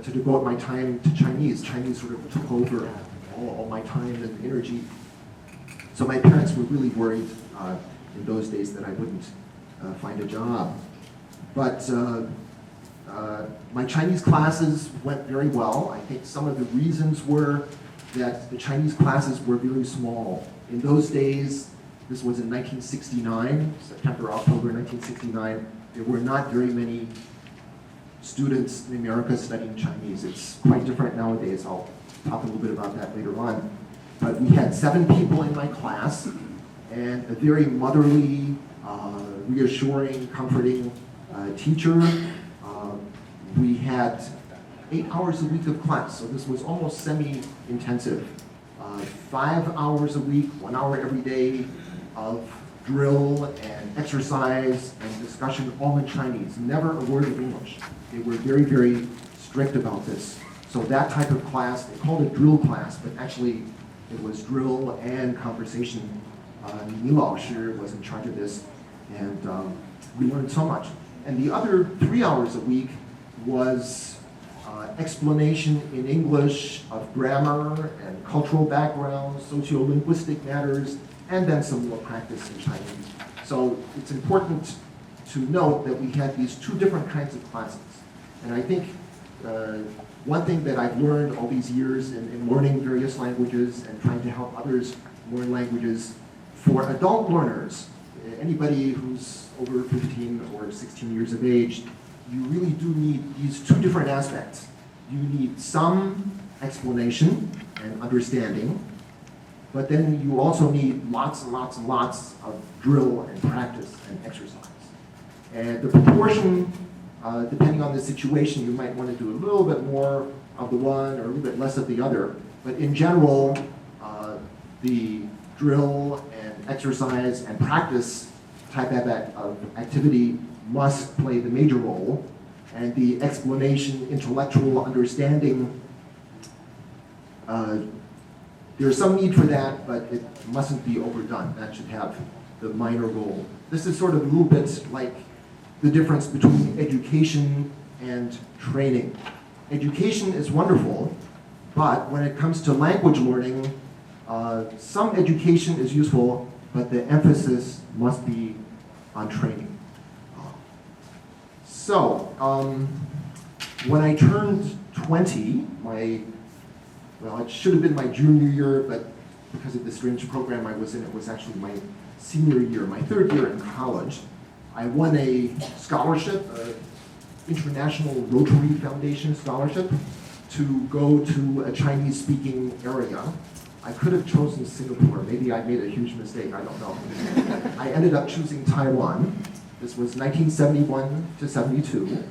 to devote my time to Chinese. Chinese sort of took over all my time and energy. So my parents were really worried in those days that I wouldn't find a job. But my Chinese classes went very well. I think some of the reasons were that the Chinese classes were very small. In those days, this was in 1969, September, October 1969, there were not very many students in America studying Chinese. It's quite different nowadays. I'll talk a little bit about that later on. But we had 7 people in my class, and a very motherly, reassuring, comforting teacher. We had 8 hours a week of class, so this was almost semi-intensive. 5 hours a week, 1 hour every day of drill and exercise and discussion, all in Chinese, never a word of English. They were very, very strict about this. So that type of class, they called it drill class, but actually it was drill and conversation. Ni Lao Shi was in charge of this, and we learned so much. And the other 3 hours a week was explanation in English of grammar and cultural background, sociolinguistic matters, and then some more practice in Chinese. So it's important to note that we had these 2 different kinds of classes. And I think one thing that I've learned all these years in learning various languages and trying to help others learn languages, for adult learners, anybody who's over 15 or 16 years of age, you really do need these 2 different aspects. You need some explanation and understanding, but then you also need lots and lots and lots of drill and practice and exercise. And the proportion, depending on the situation, you might want to do a little bit more of the one or a little bit less of the other. But in general, the drill and exercise and practice type of activity must play the major role. And the explanation, intellectual understanding, there's some need for that, but it mustn't be overdone. That should have the minor role. This is sort of a little bit like the difference between education and training. Education is wonderful, but when it comes to language learning, some education is useful, but the emphasis must be on training. So, when I turned 20, it should have been my junior year, but because of the strange program I was in, it was actually my senior year, my 3rd year in college. I won a scholarship, an International Rotary Foundation scholarship, to go to a Chinese-speaking area. I could have chosen Singapore. Maybe I made a huge mistake, I don't know. I ended up choosing Taiwan. This was 1971 to 72.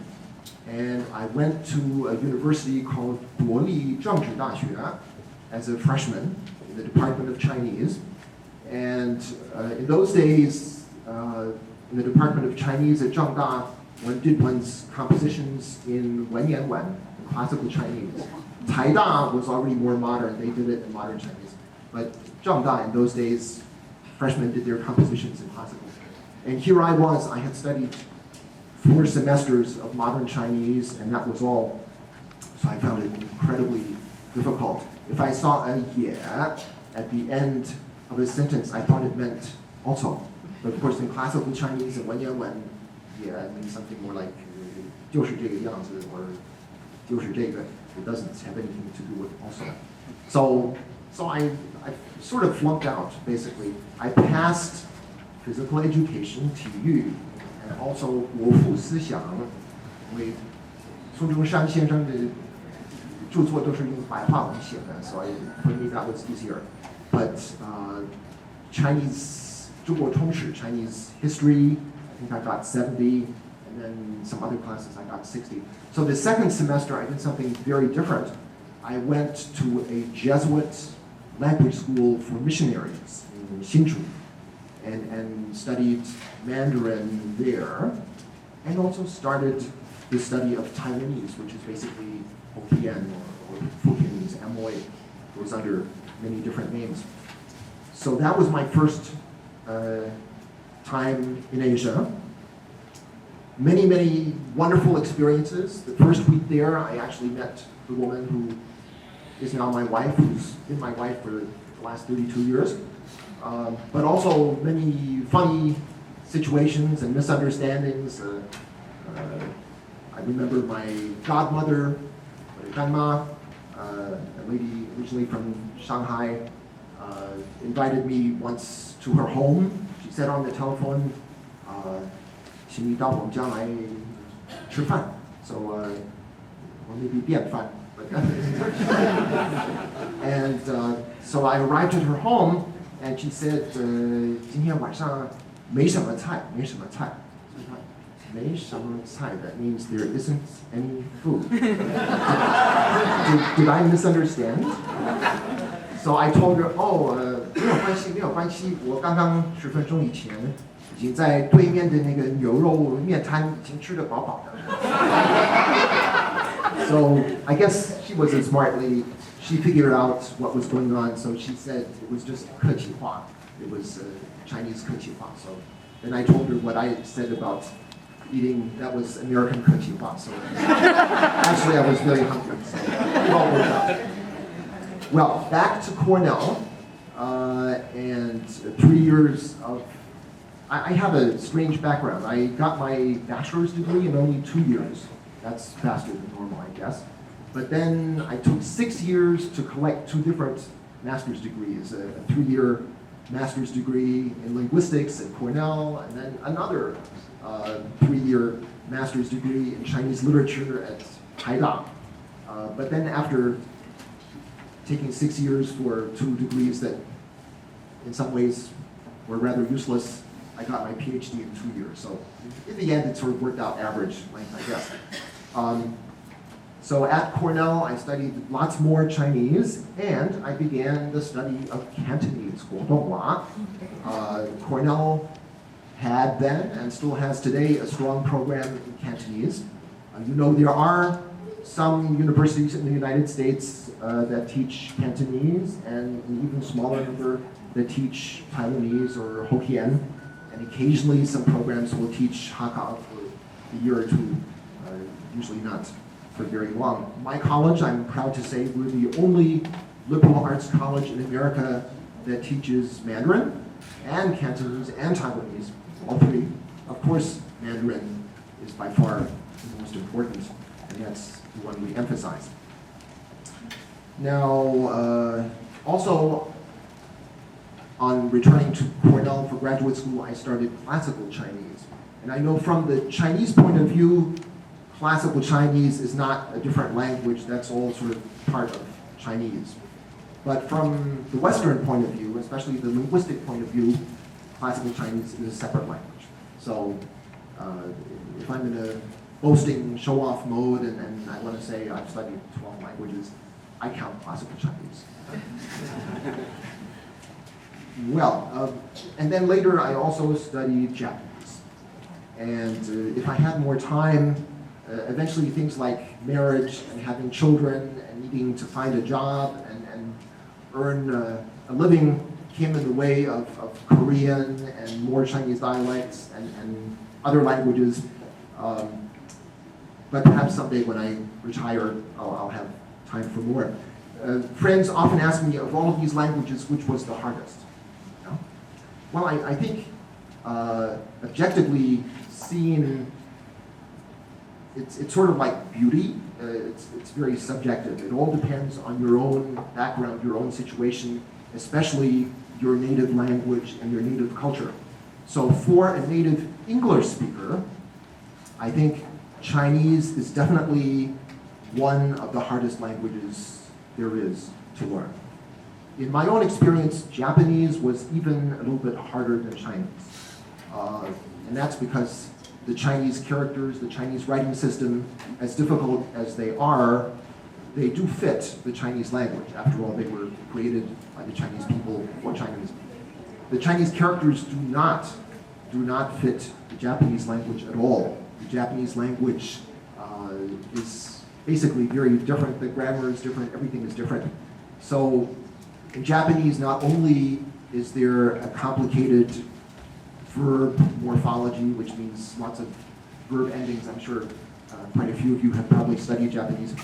And I went to a university called Duoli Zhengzhi Daxue as a freshman in the Department of Chinese. And in those days, in the Department of Chinese at Zhengda, one did one's compositions in Wenyan, classical Chinese. Taida was already more modern. They did it in modern Chinese. But Zhengda, in those days, freshmen did their compositions in classical. And here I was, I had studied 4 semesters of modern Chinese, and that was all. So I found it incredibly difficult. If I saw a ye at the end of a sentence, I thought it meant also. But of course, in classical Chinese and Wenyan, ye means something more like 就是这个样子 or 就是这个. It doesn't have anything to do with also. So I sort of flunked out, basically. I passed physical education, 体育, and also 国父思想, 因为孙中山先生的著作都是用白话文写的, so for me that was easier. But Chinese, 中国通史, Chinese history, I think I got 70, and then some other classes I got 60. So the second semester I did something very different. I went to a Jesuit language school for missionaries in Hsinchu and studied Mandarin there, and also started the study of Taiwanese, which is basically Hokkien or Fukien, Amoy, goes under many different names. So that was my first time in Asia. many, many wonderful experiences. The first week there, I actually met the woman who is now my wife, who's been my wife for the last 32 years. But also many funny situations and misunderstandings. I remember my godmother, my grandma, a lady originally from Shanghai, invited me once to her home. She said on the telephone, 请你到我们家来吃饭. So, or maybe 便饭. And so I arrived at her home, and she said, 今天晚上没什么菜, 没什么菜. 没什么菜, that means there isn't any food. Did I misunderstand? So I told her, 没有关系，没有关系，我刚刚10分钟以前已经在对面的那个牛肉面摊已经吃得饱饱的。So I guess she was a smart lady. She figured out what was going on, so she said it was just 客气话. It was Chinese 客气话. So then I told her what I said about eating, that was American 客气话. So actually I was very hungry, so it all worked out. Well, back to Cornell, and 3 years of, I have a strange background. I got my bachelor's degree in only 2 years. That's faster than normal, I guess. But then I took 6 years to collect 2 different master's degrees, a 3-year master's degree in linguistics at Cornell, and then another 3-year master's degree in Chinese literature at Taida. But then after taking 6 years for 2 degrees that in some ways were rather useless, I got my PhD in 2 years. So in the end, it sort of worked out average length, I guess. So at Cornell, I studied lots more Chinese, and I began the study of Cantonese, Guodonghua. Cornell had then, and still has today, a strong program in Cantonese. You know, there are some universities in the United States that teach Cantonese, and an even smaller number that teach Taiwanese or Hokkien. And occasionally some programs will teach Hakka for a year or two, usually not for very long. My college, I'm proud to say, we're the only liberal arts college in America that teaches Mandarin and Cantonese and Taiwanese, all 3. Of course, Mandarin is by far the most important, and that's the one we emphasize. Now, also, on returning to Cornell for graduate school, I started classical Chinese. And I know from the Chinese point of view, classical Chinese is not a different language, that's all sort of part of Chinese. But from the Western point of view, especially the linguistic point of view, classical Chinese is a separate language. So if I'm in a boasting, show-off mode and I want to say I've studied 12 languages, I count classical Chinese. Well, and then later I also studied Japanese. And if I had more time, eventually things like marriage and having children and needing to find a job and earn a living came in the way of Korean and more Chinese dialects and other languages. But perhaps someday when I retire, I'll have time for more. Friends often ask me, of all of these languages, which was the hardest? You know? Well, I think objectively seen, it's sort of like beauty. It's very subjective. It all depends on your own background, your own situation, especially your native language and your native culture. So for a native English speaker, I think Chinese is definitely one of the hardest languages there is to learn. In my own experience, Japanese was even a little bit harder than Chinese. And that's because the Chinese characters, the Chinese writing system, as difficult as they are, they do fit the Chinese language. After all, they were created by the Chinese people for Chinese people. The Chinese characters do not fit the Japanese language at all. The Japanese language is basically very different. The grammar is different, everything is different. So in Japanese, not only is there a complicated verb morphology, which means lots of verb endings. I'm sure quite a few of you have probably studied Japanese